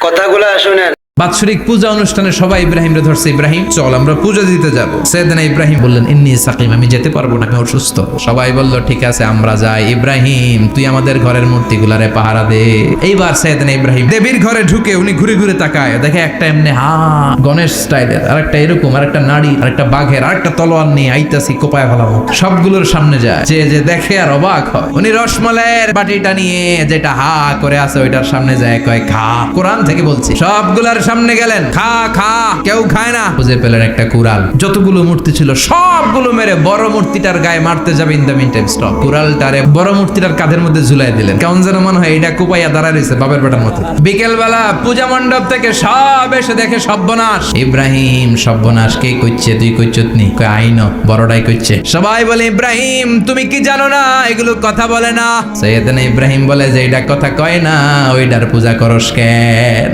কথাগুলো শুনেন। বাৎসরিক পূজা অনুষ্ঠানে সবাই ইব্রাহিমরে ধরছে, ইব্রাহিম চল আমরা পূজা দিতে যাব। সাইয়েদনা ইব্রাহিম বললেন ইন্নী সাকিম, আমি যেতে পারবো না, আমি অসুস্থ। সবাই বলল ঠিক আছে আমরা যাই। ইব্রাহিম তুই আমাদের ঘরের মূর্তিগুলারে পাহারা দে। এইবার সাইয়েদনা ইব্রাহিম দেবীর ঘরে ঢুকে উনি ঘুরে ঘুরে তাকায়, দেখে একটা এমনি গণেশ স্টাইলের, আরেকটা এরকম, আরেকটা নাড়ি, আরেকটা বাঘের, আরেকটা তলোয়ার নিয়ে আইতাছি কোপায় ফেলাবো। সবগুলোর সামনে যায়, যে দেখে আর অবাক হয়। উনি রসমলাইয়ের বাটিটা নিয়ে যেটা করে আছে ওইটার সামনে যায়, কয় খা। কোরআন থেকে বলছি। সবগুলার সামনে গেলেন, খা খা, কেউ খায় না। খুঁজে পেলেন একটা কুড়াল, যতগুলো মূর্তি ছিল সবগুলো মেরে বড় মূর্তিটার গায়ে মারতে যাবে, in the meantime stop. কুড়ালটারে বড় মূর্তিটার কাঁধের মধ্যে ঝুলাই দিলেন। কেমন যেন মনে হয় এটা কুপাইয়া দাঁড়ায় রয়েছে বাবের বেটার মতো। বিকেল বেলা পূজা মণ্ডপ থেকে সব এসে দেখে সর্বনাশ। ইব্রাহিম সর্বনাশ কে কইছে? তুই কইছত নি? কই আইনো বড়টাই কইছে। সবাই বলে ইব্রাহিম তুমি কি জানো না এগুলো কথা বলে না? সাইয়েদনা ইব্রাহিম বলে যে এটা কথা কয় না, ওইটার পূজা করস কেন?